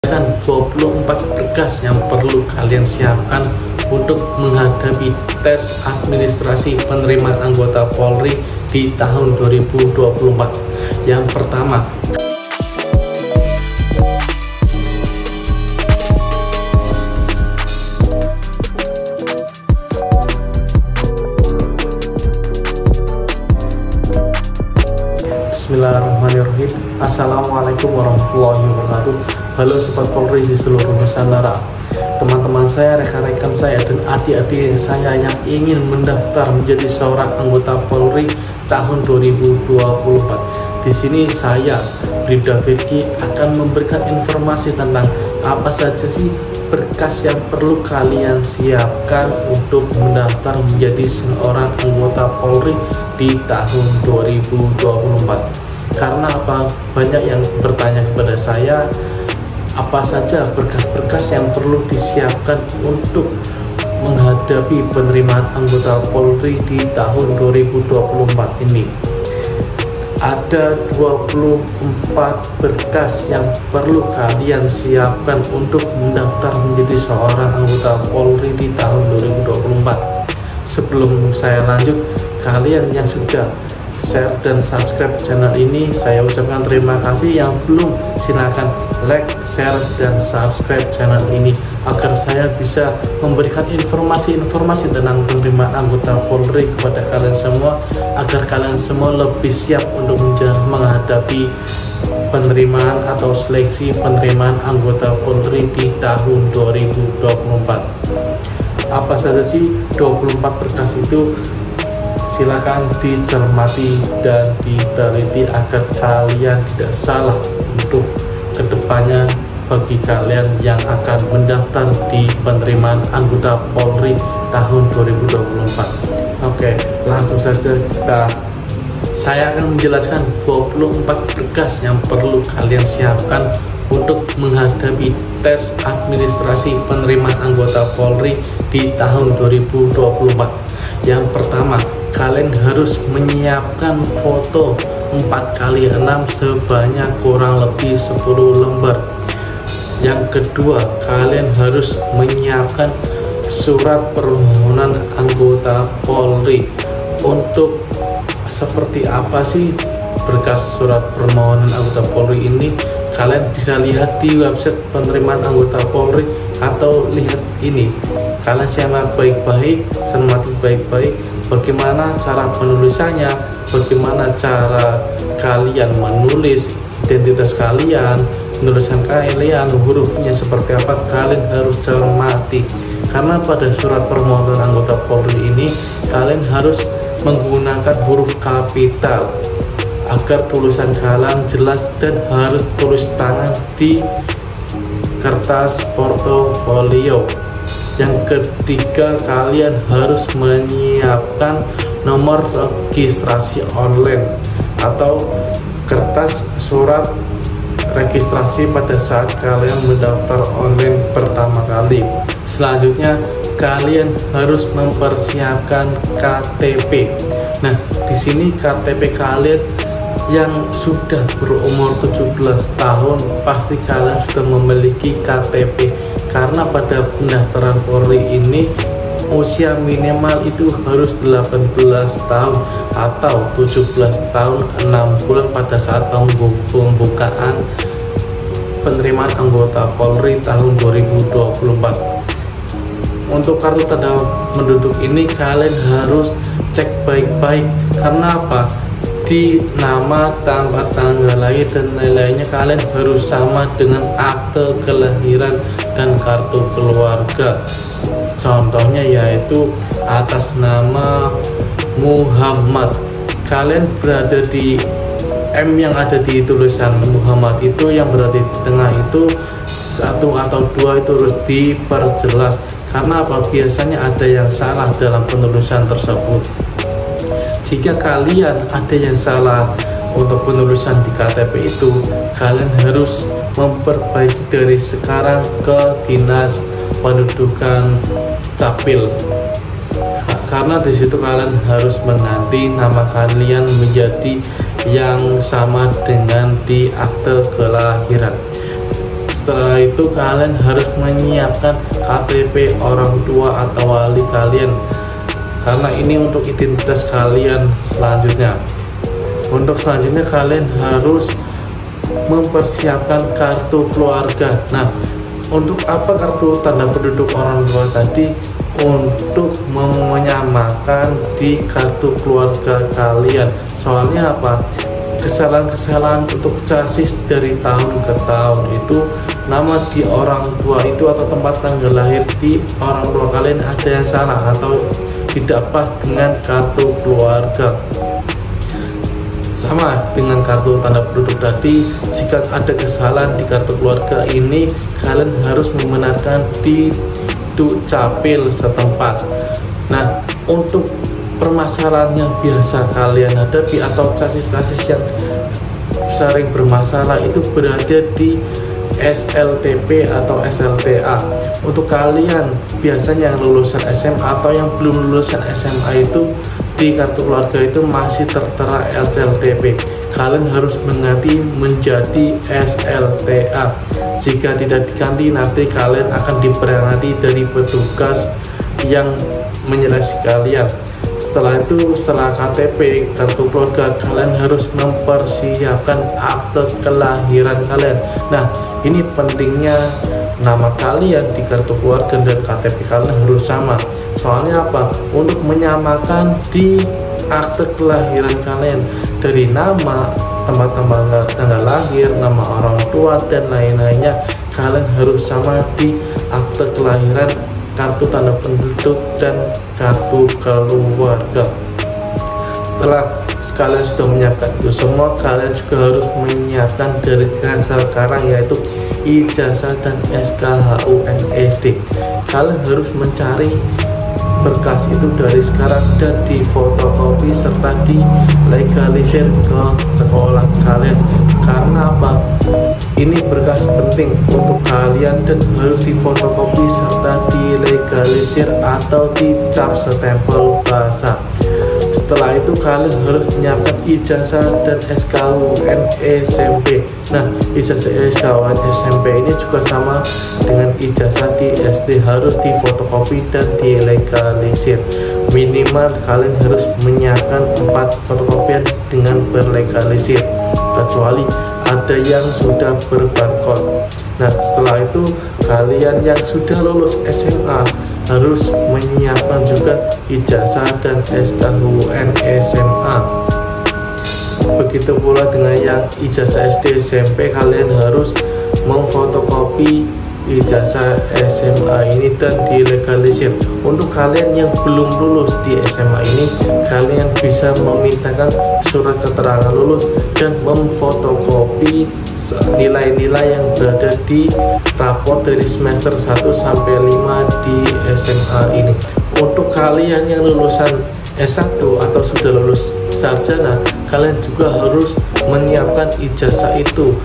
Kan 24 berkas yang perlu kalian siapkan untuk menghadapi tes administrasi penerimaan anggota Polri di tahun 2024. Yang pertama, Bismillahirrahmanirrahim. Assalamualaikum warahmatullahi wabarakatuh. Halo Sobat Polri di seluruh Nusantara, teman-teman saya, rekan-rekan saya, dan adik-adik saya yang ingin mendaftar menjadi seorang anggota Polri tahun 2024. Di sini saya, Bribda Firki, akan memberikan informasi tentang apa saja sih berkas yang perlu kalian siapkan untuk mendaftar menjadi seorang anggota Polri di tahun 2024. Karena apa? Banyak yang bertanya kepada saya, apa saja berkas-berkas yang perlu disiapkan untuk menghadapi penerimaan anggota Polri di tahun 2024 ini. Ada 24 berkas yang perlu kalian siapkan untuk mendaftar menjadi seorang anggota Polri di tahun 2024. Sebelum saya lanjut, kalian yang sudah share dan subscribe channel ini, saya ucapkan terima kasih. Yang belum, silakan like, share, dan subscribe channel ini agar saya bisa memberikan informasi-informasi tentang penerimaan anggota Polri kepada kalian semua, agar kalian semua lebih siap untuk menghadapi penerimaan atau seleksi penerimaan anggota Polri di tahun 2024. Apa saja sih 24 berkas itu? Silakan dicermati dan diteliti agar kalian tidak salah untuk kedepannya bagi kalian yang akan mendaftar di penerimaan anggota Polri tahun 2024. Oke, langsung saja saya akan menjelaskan 24 berkas yang perlu kalian siapkan untuk menghadapi tes administrasi penerimaan anggota Polri di tahun 2024. Yang pertama, kalian harus menyiapkan foto 4x6 sebanyak kurang lebih 10 lembar. Yang kedua, kalian harus menyiapkan surat permohonan anggota Polri. Untuk seperti apa sih berkas surat permohonan anggota Polri ini? Kalian bisa lihat di website penerimaan anggota Polri atau lihat ini. Kalian simak baik-baik, cermati baik-baik bagaimana cara penulisannya, bagaimana cara kalian menulis identitas kalian, penulisan kalian, hurufnya seperti apa, kalian harus cermati. Karena pada surat permohonan anggota Polri ini kalian harus menggunakan huruf kapital agar tulisan kalian jelas, dan harus tulis tangan di kertas portofolio. Yang ketiga, kalian harus menyiapkan nomor registrasi online atau kertas surat registrasi pada saat kalian mendaftar online pertama kali. Selanjutnya, kalian harus mempersiapkan KTP. Nah, di sini KTP kalian yang sudah berumur 17 tahun pasti kalian sudah memiliki KTP, karena pada pendaftaran Polri ini usia minimal itu harus 18 tahun atau 17 tahun 6 bulan pada saat pembukaan penerimaan anggota Polri tahun 2024. Untuk kartu tanda penduduk ini kalian harus cek baik-baik. Karena apa? Di nama, tanggal lahir, dan lain-lainnya kalian harus sama dengan akte kelahiran dan kartu keluarga. Contohnya yaitu atas nama Muhammad, kalian berada di M yang ada di tulisan Muhammad itu, yang berada di tengah itu 1 atau 2 itu harus diperjelas. Karena apa? Biasanya ada yang salah dalam penulisan tersebut. Jika kalian ada yang salah untuk penulisan di KTP itu, kalian harus memperbaiki dari sekarang ke Dinas Pendudukan Capil. Karena di situ kalian harus mengganti nama kalian menjadi yang sama dengan di akte kelahiran. Setelah itu kalian harus menyiapkan KTP orang tua atau wali kalian, karena ini untuk identitas kalian selanjutnya. Untuk selanjutnya kalian harus mempersiapkan kartu keluarga. Nah, untuk apa kartu tanda penduduk orang tua tadi? Untuk menyamakan di kartu keluarga kalian. Soalnya apa? Kesalahan-kesalahan untuk chassis dari tahun ke tahun itu, nama di orang tua itu atau tempat tanggal lahir di orang tua kalian ada yang salah atau tidak pas dengan kartu keluarga. Sama dengan kartu tanda penduduk tadi, jika ada kesalahan di kartu keluarga ini, kalian harus membenarkan di Dukcapil setempat. Nah, untuk permasalahan yang biasa kalian hadapi atau chassis-chassis yang sering bermasalah itu berada di SLTP atau SLTA. Untuk kalian biasanya yang lulusan SMA atau yang belum lulusan SMA itu, di kartu keluarga itu masih tertera SLTP. Kalian harus mengganti menjadi SLTA. Jika tidak diganti, nanti kalian akan diperingati dari petugas yang menyeleksi kalian. Setelah itu, setelah KTP, kartu keluarga, kalian harus mempersiapkan akte kelahiran kalian. Nah, ini pentingnya nama kalian di kartu keluarga dan KTP kalian harus sama. Soalnya apa? Untuk menyamakan di akte kelahiran kalian, dari nama, tempat tanggal lahir, nama orang tua, dan lain-lainnya, kalian harus sama di akte kelahiran, kartu tanda penduduk, dan kartu keluarga. Setelah kalian sudah menyiapkan itu semua, kalian juga harus menyiapkan dari sekarang, yaitu ijazah dan SKHUNSD. Kalian harus mencari berkas itu dari sekarang dan difotokopi serta dilegalisir ke sekolah kalian. Karena apa? Ini berkas penting untuk kalian dan harus difotokopi serta dilegalisir atau dicap stempel basah. Setelah itu kalian harus menyiapkan ijazah dan SKUN SMP. Nah, ijazah SKUN SMP ini juga sama dengan ijazah di SD, harus difotokopi dan dilegalisir. Minimal kalian harus menyiapkan 4 fotokopian dengan berlegalisir, kecuali ada yang sudah berbarcode. Nah, setelah itu kalian yang sudah lulus SMA harus menyiapkan juga ijazah dan SKUN SMA. Begitu pula dengan yang ijazah SD SMP, kalian harus memfotokopi ijazah SMA ini dan dilegalisir. Untuk kalian yang belum lulus di SMA ini, kalian bisa memintakan surat keterangan lulus dan memfotokopi nilai-nilai yang berada di raport dari semester 1 sampai 5 di SMA ini. Untuk kalian yang lulusan S1 atau sudah lulus sarjana, kalian juga harus menyiapkan ijazah itu,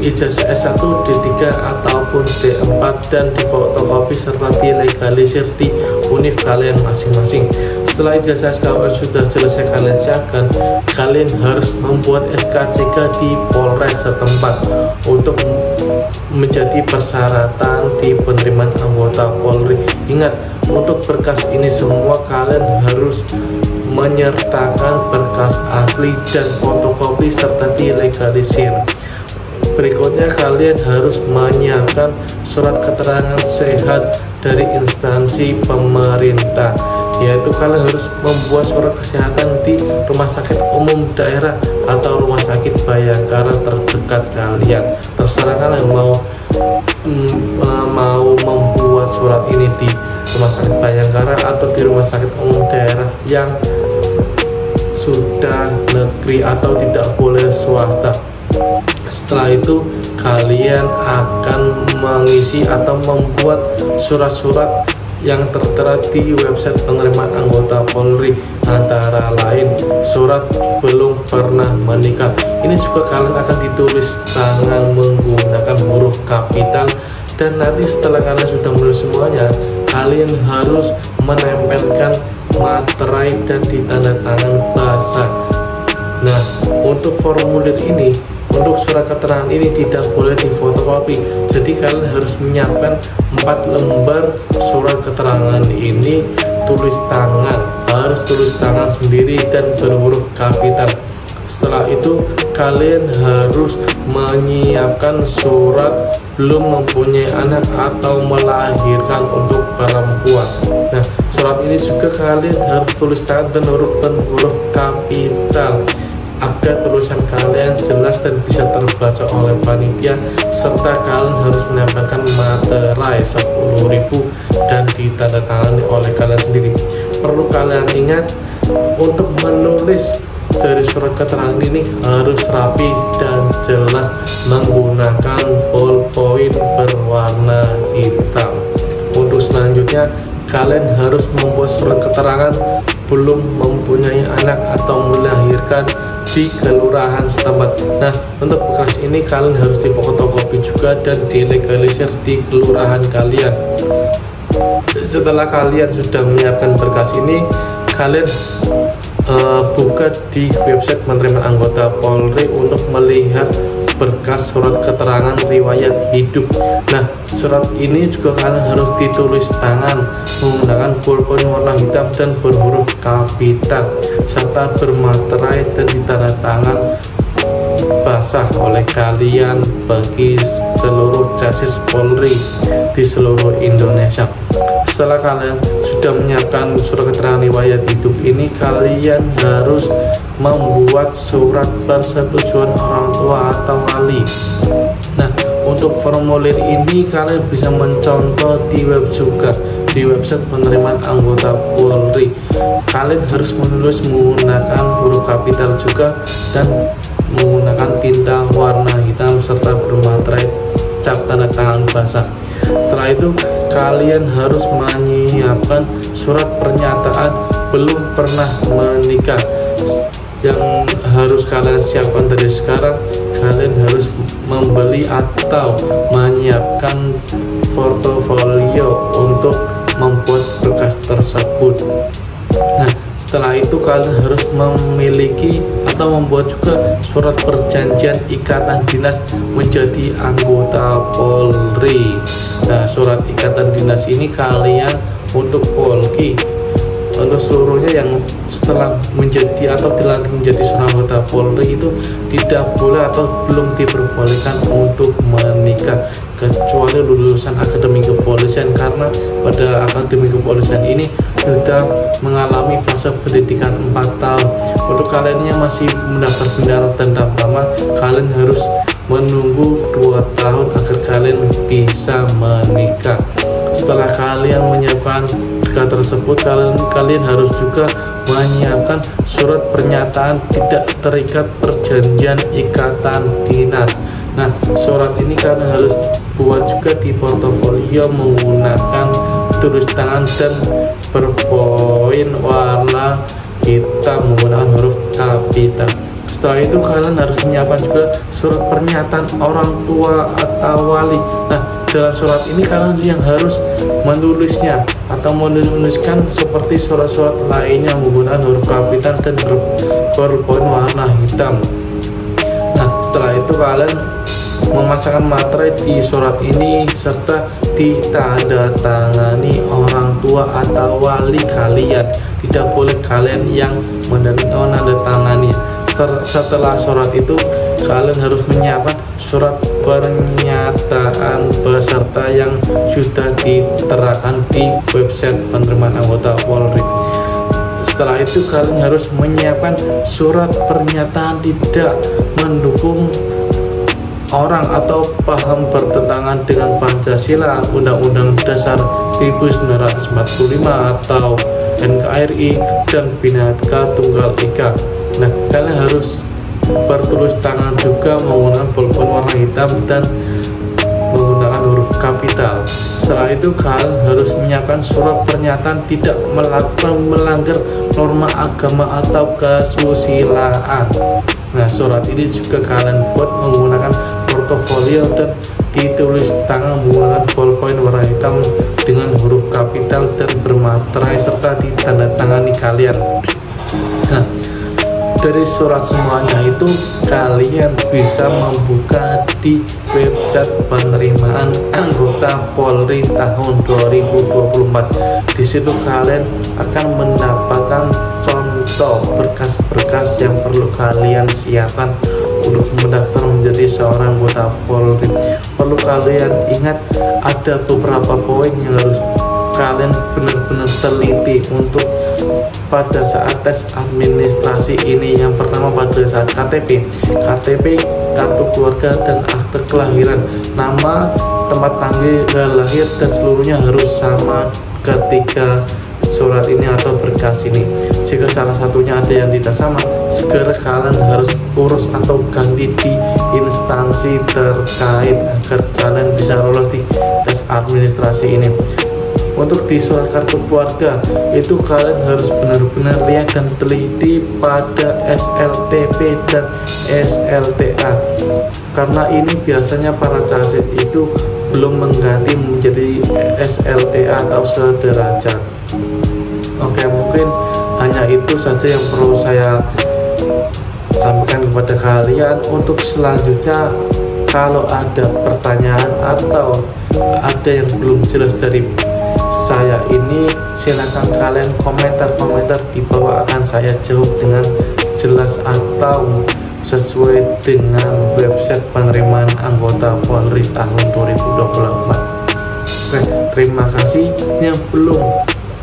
ijazah S1, D3 ataupun D4, dan difotokopi serta dilegalisir di univ kalian masing-masing. Setelah ijazah SKUN sudah selesai kalian siapkan, kalian harus membuat SKCK di Polres setempat untuk menjadi persyaratan di penerimaan anggota Polri. Ingat, untuk berkas ini semua kalian harus menyertakan berkas asli dan fotokopi serta dilegalisir. Berikutnya kalian harus menyiapkan surat keterangan sehat dari instansi pemerintah, yaitu kalian harus membuat surat kesehatan di rumah sakit umum daerah atau rumah sakit Bayangkara terdekat kalian. Terserah kalian mau membuat surat ini di rumah sakit Bayangkara atau di rumah sakit umum daerah yang sudah negeri atau tidak boleh swasta. Setelah itu kalian akan mengisi atau membuat surat-surat yang tertera di website penerimaan anggota Polri, antara lain surat belum pernah menikah. Ini juga kalian akan ditulis tangan menggunakan huruf kapital, dan nanti setelah kalian sudah menulis semuanya, kalian harus menempelkan materai dan ditandatangan basah. Nah, untuk formulir ini untuk surat keterangan ini tidak boleh difotokopi, jadi kalian harus menyiapkan 4 lembar surat keterangan ini tulis tangan, harus tulis tangan sendiri dan berhuruf kapital. Setelah itu kalian harus menyiapkan surat belum mempunyai anak atau melahirkan untuk perempuan. Nah, surat ini juga kalian harus tulis tangan dan huruf kapital agar tulisan kalian jelas dan bisa terbaca oleh panitia, serta kalian harus menambahkan materai 10.000 dan ditandatangani oleh kalian sendiri. Perlu kalian ingat, untuk menulis dari surat keterangan ini harus rapi dan jelas menggunakan ballpoint berwarna hitam. Untuk selanjutnya, kalian harus membuat surat keterangan belum mempunyai anak atau melahirkan di kelurahan setempat. Nah, untuk berkas ini kalian harus difotokopi juga dan dilegalisir di kelurahan kalian. Setelah kalian sudah menyiapkan berkas ini, kalian buka di website penerimaan anggota Polri untuk melihat berkas surat keterangan riwayat hidup. Nah, surat ini juga kalian harus ditulis tangan menggunakan ballpoint warna hitam dan berhuruf kapital, serta bermaterai dan ditandatangan basah oleh kalian bagi seluruh casis Polri di seluruh Indonesia. Setelah kalian sudah menyiapkan surat keterangan riwayat hidup ini, kalian harus membuat surat persetujuan orang tua atau wali. Nah, untuk formulir ini kalian bisa mencontoh di web juga, di website penerimaan anggota Polri. Kalian harus menulis menggunakan huruf kapital juga dan menggunakan tinta warna hitam serta bermaterai cap tanda tangan basah. Setelah itu kalian harus menyiapkan surat pernyataan belum pernah menikah. Yang harus kalian siapkan dari sekarang, kalian harus membeli atau menyiapkan portofolio untuk membuat berkas tersebut. Nah, setelah itu kalian harus memiliki atau membuat juga surat perjanjian ikatan dinas menjadi anggota Polri. Nah, surat ikatan dinas ini kalian untuk Polri, untuk seluruhnya yang setelah menjadi atau dilantik menjadi seorang anggota Polri itu tidak boleh atau belum diperbolehkan untuk menikah kecuali lulusan akademi kepolisian, karena pada akademi kepolisian ini sudah mengalami fase pendidikan 4 tahun. Untuk kalian yang masih mendaftar bintang dan tahap lama, kalian harus menunggu 2 tahun agar kalian bisa menikah. Setelah kalian menyiapkan berkas tersebut, kalian harus juga menyiapkan surat pernyataan tidak terikat perjanjian ikatan dinas. Nah, surat ini kalian harus buat juga di portofolio menggunakan tulis tangan dan berpoin warna hitam menggunakan huruf kapital. Setelah itu kalian harus menyiapkan juga surat pernyataan orang tua atau wali. Nah, dalam surat ini kalian yang harus menulisnya atau menuliskan seperti surat-surat lainnya menggunakan huruf kapital dan berpoin warna hitam. Nah, setelah itu kalian memasangkan materai di surat ini serta ditandatangani orang tua atau wali kalian. Tidak boleh kalian yang menandatangani. Setelah surat itu kalian harus menyiapkan surat pernyataan peserta yang sudah diterapkan di website penerimaan anggota Polri. Setelah itu kalian harus menyiapkan surat pernyataan tidak mendukung orang atau paham bertentangan dengan Pancasila, Undang-Undang Dasar 1945 atau NKRI dan Bhinneka Tunggal Ika. Nah, kalian harus bertulis tangan juga menggunakan ballpoint warna hitam dan menggunakan huruf kapital. Setelah itu kalian harus menyiapkan surat pernyataan tidak melanggar norma agama atau kesusilaan. Nah, surat ini juga kalian buat menggunakan portofolio dan ditulis tangan menggunakan ballpoint warna hitam dengan huruf kapital dan bermaterai serta ditandatangani kalian. Nah, Dari surat semuanya itu kalian bisa membuka di website penerimaan anggota Polri tahun 2024. Di situ kalian akan mendapatkan contoh berkas-berkas yang perlu kalian siapkan untuk mendaftar menjadi seorang anggota Polri. Perlu kalian ingat ada beberapa poin yang harus kalian benar-benar teliti untuk pada saat tes administrasi ini. Yang pertama, pada saat KTP, kartu keluarga dan akte kelahiran, nama, tempat tanggal lahir dan seluruhnya harus sama ketiga surat ini atau berkas ini. Jika salah satunya ada yang tidak sama, segera kalian harus urus atau ganti di instansi terkait agar kalian bisa lolos di tes administrasi ini. Untuk di surat kartu keluarga itu kalian harus benar-benar lihat dan teliti pada SLTP dan SLTA, karena ini biasanya para casit itu belum mengganti menjadi SLTA atau sederajat. Oke, mungkin hanya itu saja yang perlu saya sampaikan kepada kalian. Untuk selanjutnya, kalau ada pertanyaan atau ada yang belum jelas dari saya ini, silakan kalian komentar di bawah, akan saya jawab dengan jelas atau sesuai dengan website penerimaan anggota Polri tahun 2024. Oke, terima kasih. Yang belum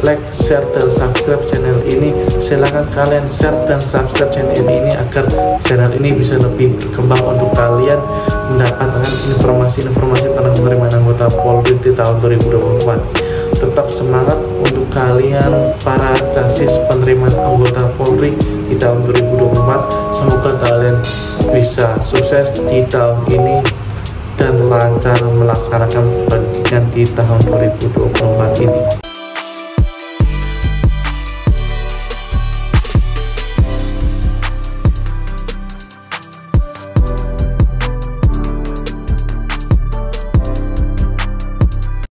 like, share, dan subscribe channel ini, silakan kalian share dan subscribe channel ini agar channel ini bisa lebih berkembang untuk kalian mendapatkan informasi-informasi tentang penerimaan anggota Polri di tahun 2024. Tetap semangat untuk kalian para casis penerimaan anggota Polri di tahun 2024. Semoga kalian bisa sukses di tahun ini dan lancar melaksanakan pendidikan di tahun 2024 ini.